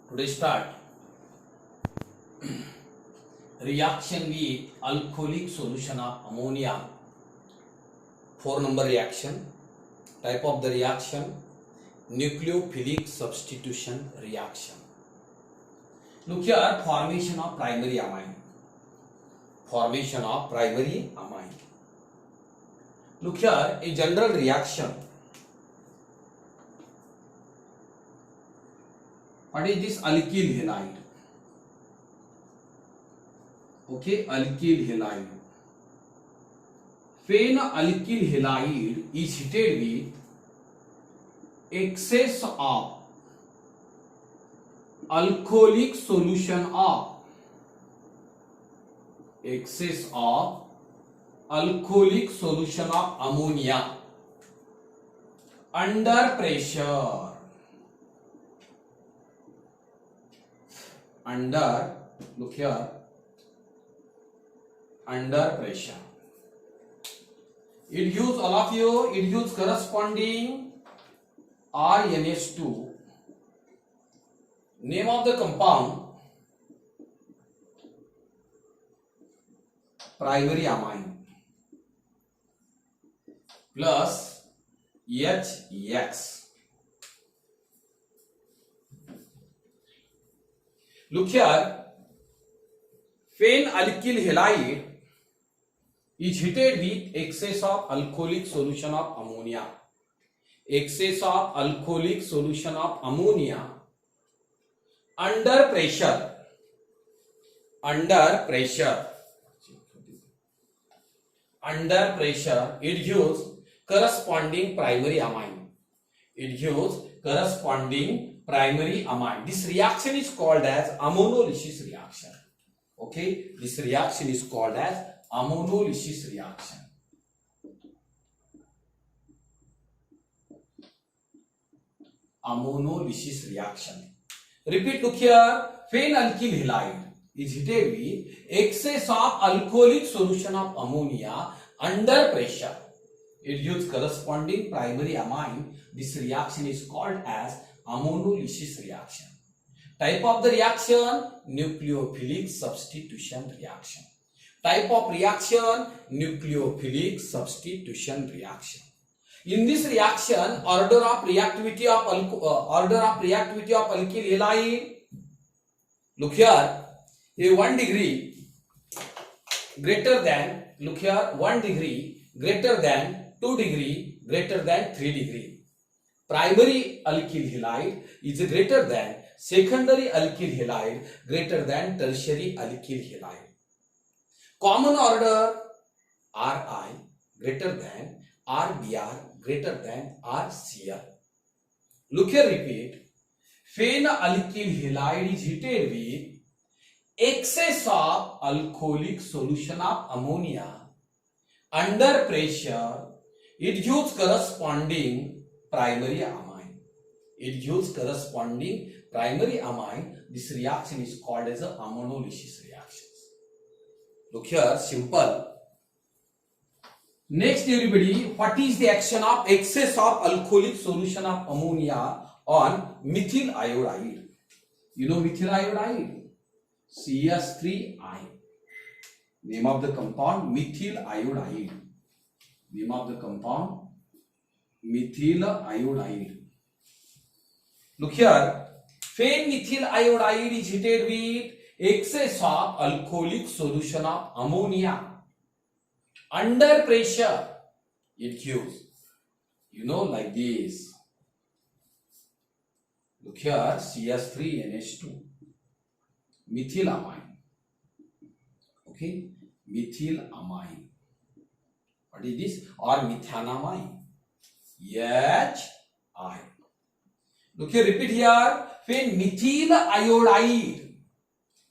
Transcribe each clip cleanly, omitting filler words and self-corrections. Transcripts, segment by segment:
Today start reaction with alcoholic solution of ammonia. 4 number reaction. Type of the reaction nucleophilic substitution reaction. Look here, formation of primary amine. Formation of primary amine. Look here, a general reaction. What is this alkyl halide? Okay, alkyl halide. When alkyl halide is heated with excess of alcoholic solution of alcoholic solution of ammonia under pressure. Look here, under pressure. It gives all of you, it gives corresponding RNH2. Name of the compound primary amine plus HX. Look here, when alkyl halide is heated with excess of alcoholic solution of ammonia. Excess of alcoholic solution of ammonia under pressure. Under pressure, it gives corresponding primary amine. It gives corresponding primary amine. This reaction is called as ammonolysis reaction. Okay, this reaction is called as ammonolysis reaction. Ammonolysis reaction. Repeat, look here. When alkyl halide is heated with excess of alcoholic solution of ammonia under pressure, it gives corresponding primary amine. This reaction is called as ammonolysis reaction. Type of the reaction nucleophilic substitution reaction. Type of reaction nucleophilic substitution reaction. In this reaction, order of reactivity of alkyl halide. Look here, a 1 degree greater than, look here, 1 degree greater than 2 degree greater than 3 degree. Primary alkyl halide is greater than secondary alkyl halide greater than tertiary alkyl halide. Common order Ri greater than RBr greater than RCl. Look here, repeat. When alkyl halide is heated with excess of alcoholic solution of ammonia under pressure, it gives corresponding primary amine. It gives corresponding primary amine. This reaction is called as a ammonolysis reaction. Look here, simple. Next, everybody, what is the action of excess of alcoholic solution of ammonia on methyl iodide? You know methyl iodide? CS3I. Name of the compound methyl iodide. Name of the compound methyl iodide. Look here, when methyl iodide is heated with excess of alcoholic solution of ammonia under pressure, it gives, like this. Look here, CS3NH2, methyl amine. Okay, methyl amine. What is this? Or methanamine. HI. Look here, repeat here. When methyl iodide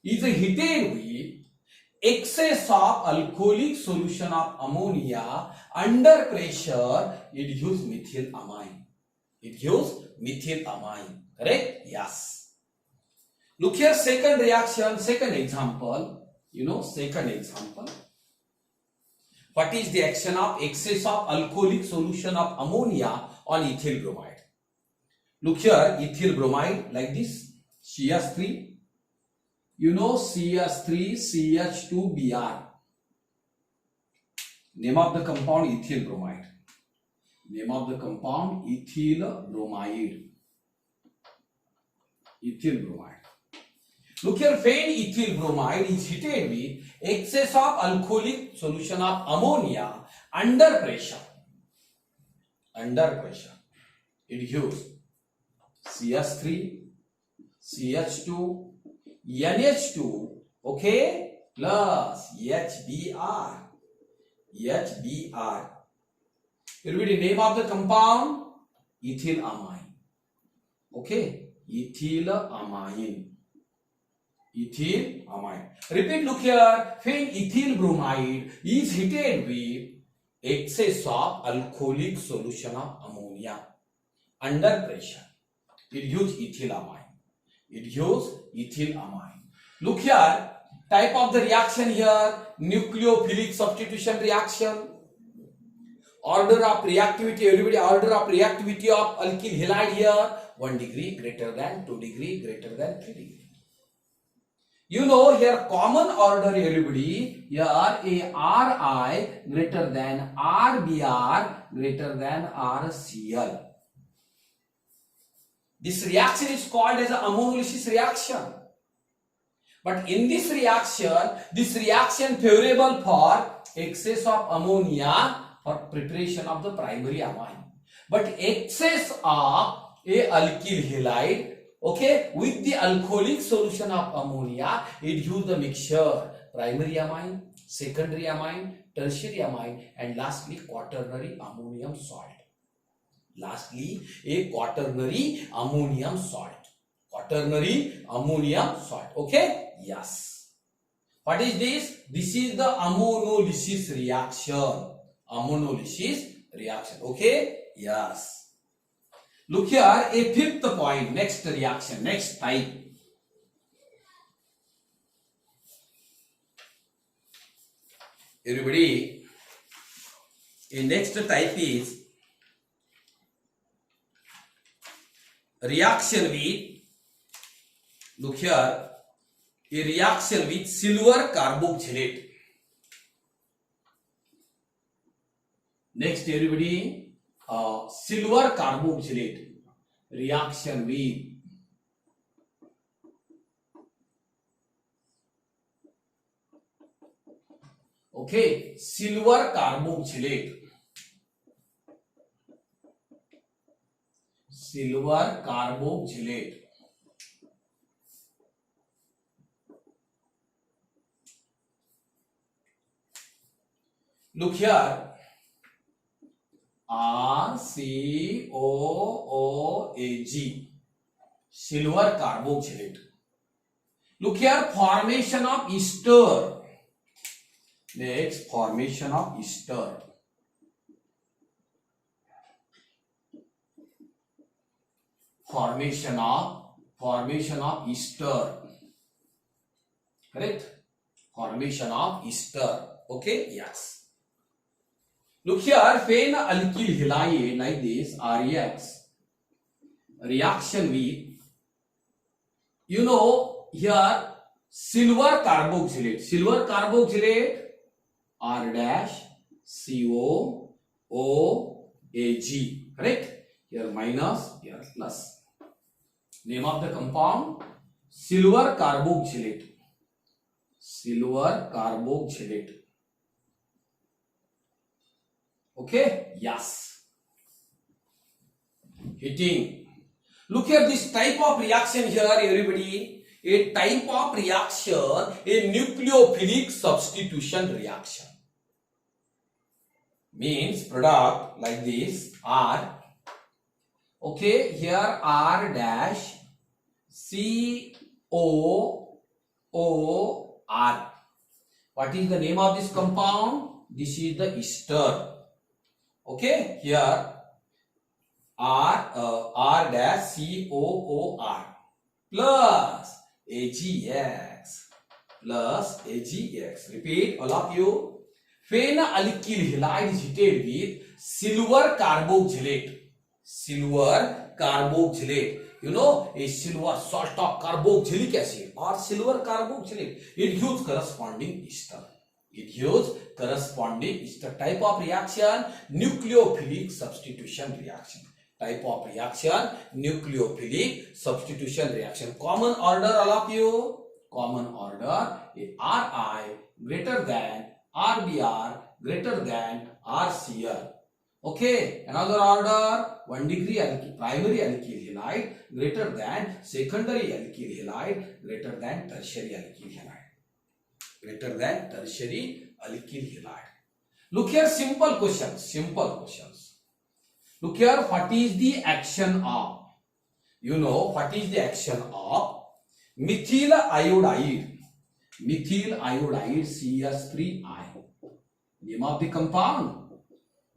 is heated with excess of alcoholic solution of ammonia under pressure, it gives methyl amine. It gives methyl amine. Correct? Yes. Look here, second reaction, second example. Second example. What is the action of excess of alcoholic solution of ammonia on ethyl bromide? Look here, ethyl bromide like this. CH3. You know CH3, CH2Br. Name of the compound ethyl bromide. Name of the compound ethyl bromide. Ethyl bromide. Look here, phenethyl bromide is heated with excess of alcoholic solution of ammonia under pressure. Under pressure. It gives CH3, CH2, NH2, okay, plus HBr. HBr. Everybody, name of the compound ethylamine. Okay, ethylamine. Ethylamine. Repeat, look here. Phenethyl bromide is heated with excess of alcoholic solution of ammonia under pressure. It gives ethylamine. It gives ethylamine. Look here. Type of the reaction here. Nucleophilic substitution reaction. Order of reactivity. Everybody, order of reactivity of alkyl halide here. 1 degree greater than 2 degree greater than 3 degree. You know here common order, everybody, here a Ri greater than Rbr greater than Rcl. This reaction is called as an ammonolysis reaction. But in this reaction favorable for excess of ammonia for preparation of the primary amine. But excess of a alkyl halide, okay, with the alcoholic solution of ammonia, it gives the mixture primary amine, secondary amine, tertiary amine, and lastly quaternary ammonium salt. Lastly, a quaternary ammonium salt. Quaternary ammonium salt. Okay? Yes. What is this? This is the ammonolysis reaction. Ammonolysis reaction. Okay? Yes. Look here, a fifth point. Next reaction, next type. Everybody, a next type is reaction with, look here, a reaction with silver carboxylate. Next, everybody, silver carboxylate reaction with silver carboxylate. Silver carboxylate. Look here, RCOOAG, silver carboxylate. Look here, formation of ester. Next, formation of ester. Formation of ester. Correct? Formation of ester. Okay? Yes. Look here, phenalkyl halide like this reacts. Reaction with, you know, here silver carboxylate. Silver carboxylate R dash COOAG. Correct? Here minus, here plus. Name of the compound silver carboxylate. Silver carboxylate. Okay? Yes. Heating. Look at this type of reaction here, everybody. A type of reaction, a nucleophilic substitution reaction. Means product like this R. Okay, here R dash COOR. What is the name of this compound? This is the ester. Okay, here R dash COOR plus AgX plus AgX. Repeat, all of you. Phenalkyl halide is heated with silver carboxylate. Silver carboxylate. You know, a silver salt of carboxylic acid or silver carboxylate, it gives corresponding ester. It gives corresponding ester. Type of reaction, nucleophilic substitution reaction. Type of reaction, nucleophilic substitution reaction. Common order, all of you. Common order, Ri greater than RBr greater than RCl. Okay, another order, 1 degree primary alkyl halide greater than secondary alkyl halide greater than tertiary alkyl halide. Greater than tertiary alkyl halide. Look here, simple questions. Simple questions. Look here, what is the action of? You know, what is the action of methyl iodide? Methyl iodide CH3I. Name of the compound,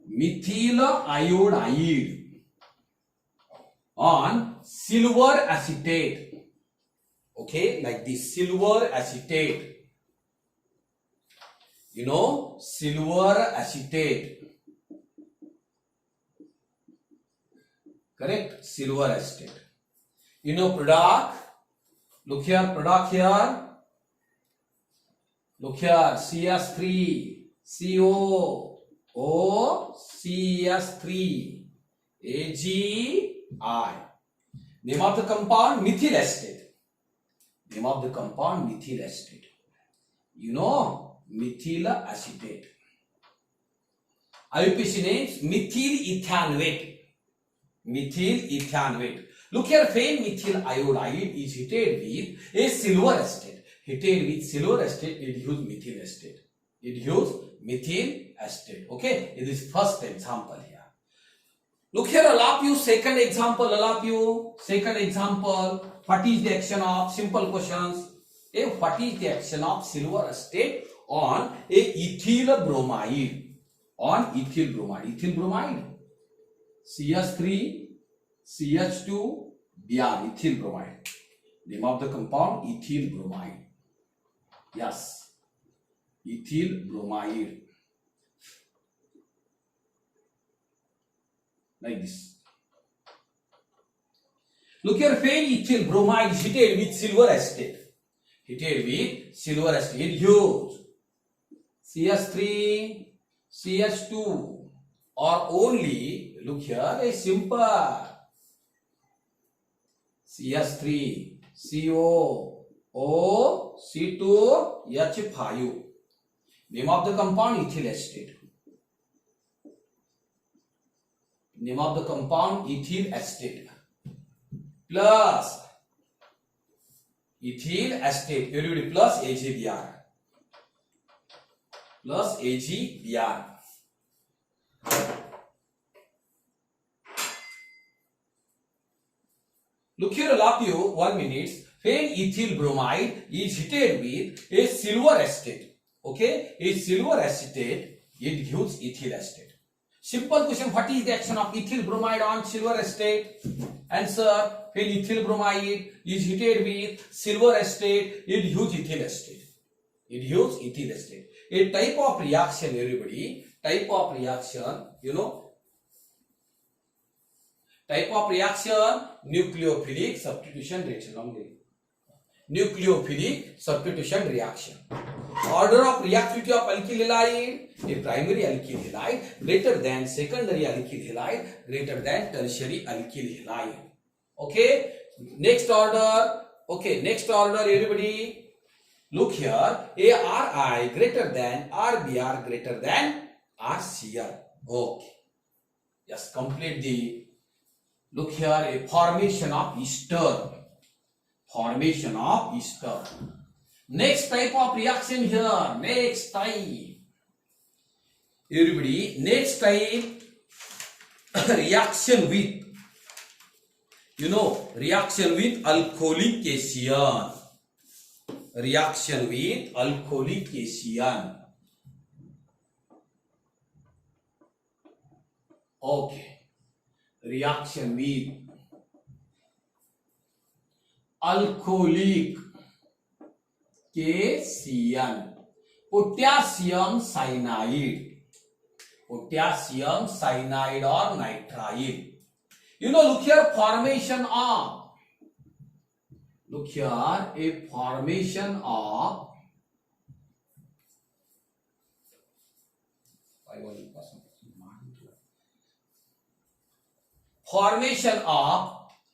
methyl iodide on silver acetate. Okay, like this, silver acetate. You know, silver acetate. Correct? Silver acetate. You know, product. Look here, product here. Look here, CH3, CO, O, CH3, AgI. Name of the compound, methyl acetate. Name of the compound, methyl acetate. You know, methyl acetate. IUPAC names, methyl ethanoate. Methyl ethanoate. Look here, faint methyl iodide is heated with a silver acetate. Heated with silver acetate, it gives methyl acetate. It gives methyl acetate. Okay, it is first example here. Look here, all of you, second example, all of you. Second example, what is the action of, simple questions. What is the action of silver acetate on a ethyl bromide? On ethyl bromide. Ethyl bromide. CH3, CH2, Br, ethyl bromide. Name of the compound, ethyl bromide. Yes, ethyl bromide. Like this. Look here, faint ethyl bromide heated with silver acetate. Heated with silver acetate. It gives CH3, CH2, or only, look here, a simple CH3, CO, O, C2, H5. Name of the compound, ethyl acetate. Name of the compound, ethyl acetate. Plus ethyl acetate. Everybody plus AgBr. Plus AgBr. Look here, all of you, 1 minute. Faint ethyl bromide is heated with a silver acetate. Okay, a silver acetate, it gives ethyl acetate. Simple question, what is the action of ethyl bromide on silver acetate? Answer, faint ethyl bromide is heated with silver acetate, it gives ethyl acetate. It gives ethyl acetate. A type of reaction, everybody, type of reaction, you know, type of reaction, nucleophilic substitution reaction. Nucleophilic substitution reaction. Order of reactivity of alkyl halide, a primary alkyl halide greater than secondary alkyl halide greater than tertiary alkyl halide. Okay, next order. Okay, next order, everybody. Look here, ARI greater than RBr greater than RCl. Okay, just complete the. Look here, a formation of ester. Formation of ester. Next type of reaction here. Next type. Everybody, next type reaction with, you know, reaction with alcoholic cation. Reaction with alcoholic cation. Okay. Reaction with alcoholic cation. Potassium cyanide. Potassium cyanide or nitrile. You know, look here, formation of look here, a formation of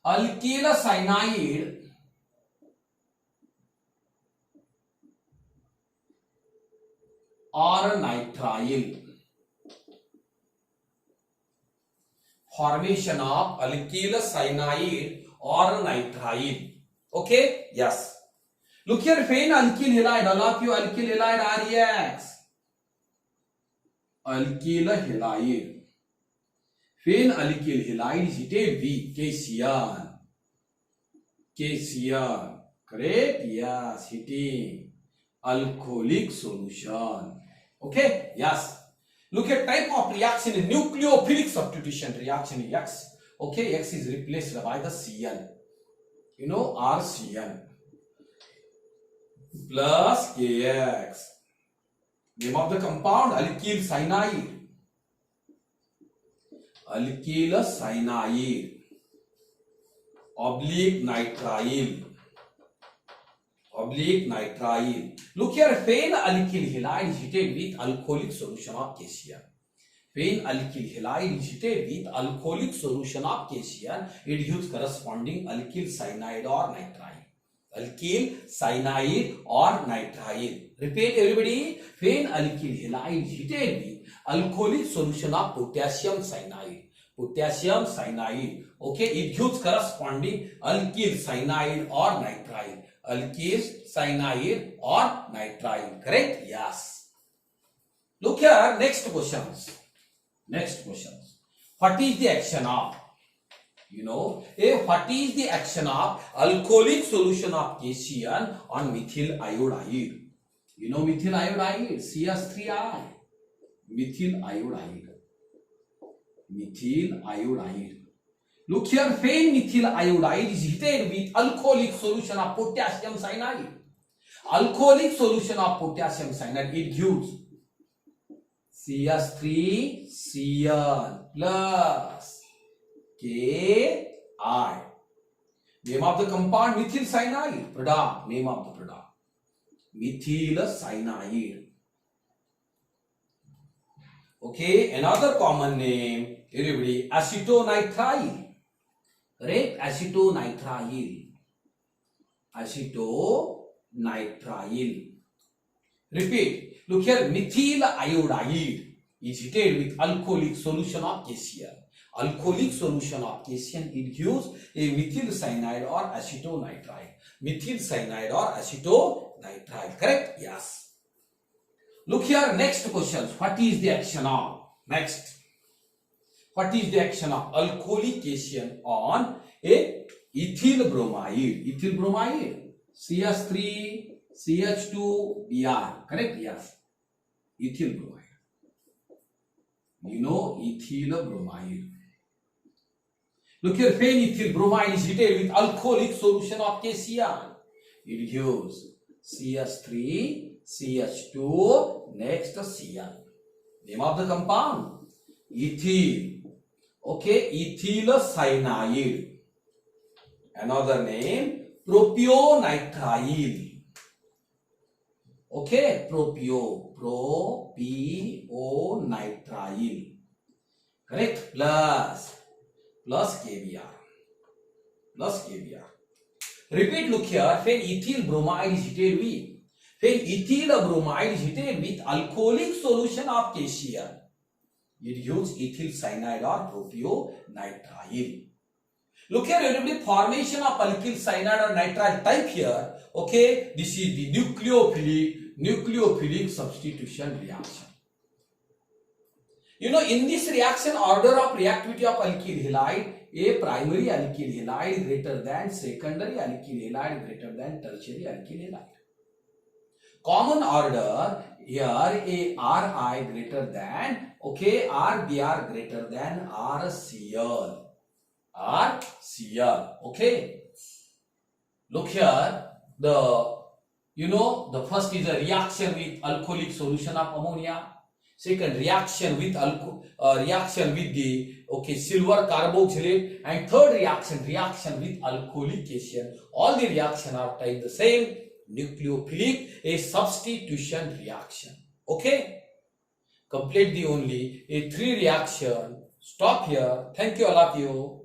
alkyl cyanide or nitrile. Formation of alkyl cyanide or nitrile. Okay, yes. Look here, phenalkyl halide. All of you, alkyl halide reacts. Alkyl halide. Phenalkyl halide is heated with cation. Cation. Correct? Yes, heating. Alcoholic solution. Okay? Yes. Look at type of reaction in nucleophilic substitution reaction X. Okay, X is replaced by the Cl. You know, RCl plus Kx. Name of the compound alkyl cyanide. Alkyl cyanide oblique nitrile. Oblique nitrile. Look here, phenalkyl halide is heated with alcoholic solution of cation. Phenalkyl halide is heated with alcoholic solution of cation. It gives corresponding alkyl cyanide or nitrile. Alkyl cyanide or nitrile. Repeat everybody. Phenalkyl halide is heated with alcoholic solution of potassium cyanide. Potassium cyanide. Okay, it gives corresponding alkyl cyanide or nitrile. Alkyl cyanide or nitrile. Correct? Yes. Look here, next questions. Next questions. What is the action of? What is the action of alcoholic solution of cation on methyl iodide? Methyl iodide, CH3I. Methyl iodide. Methyl iodide. Look here, methyl iodide is heated with alcoholic solution of potassium cyanide. Alcoholic solution of potassium cyanide, it gives CH3Cl plus Ki. Name of the compound methyl cyanide. Product. Name of the product. Methyl cyanide. Okay, another common name, everybody, acetonitrile. Correct? Acetonitrile. Acetonitrile. Repeat. Look here, methyl iodide is heated with alcoholic solution of cation. Alcoholic solution of cation, it gives a methyl cyanide or acetonitrile. Methyl cyanide or acetonitrile. Correct? Yes. Look here, next questions. What is the action of? Next. What is the action of alcoholic cation on a ethyl bromide? Ethyl bromide. CH3, CH2, Br. Correct? Yes. Ethyl bromide. Ethyl bromide. Look here, phenethyl bromide is heated with alcoholic solution of cation. It gives CH3, CH2, next Cl. Name of the compound? Ethyl. Okay, ethyl cyanide. Another name, propionitrile. Okay, propionitrile. Correct? Plus KBr. Plus KBr. Repeat, look here, phenethyl bromide is heated with. Phenethyl bromide is heated with alcoholic solution of cation. It gives ethyl cyanide or propionitrile. Look here, everybody, formation of alkyl cyanide or nitrile type here. Okay, this is the nucleophilic substitution reaction. In this reaction, order of reactivity of alkyl halide, a primary alkyl halide greater than secondary alkyl halide greater than tertiary alkyl halide. Common order here, a Ri greater than, okay, Rbr greater than RCl. RCl. Okay. Look here, the first is a reaction with alcoholic solution of ammonia. Second, reaction with the silver carboxylate, and third reaction with alcoholic acid. All the reaction are type the same, nucleophilic, a substitution reaction. Okay, complete the only a 3 reaction. Stop here. Thank you all of you.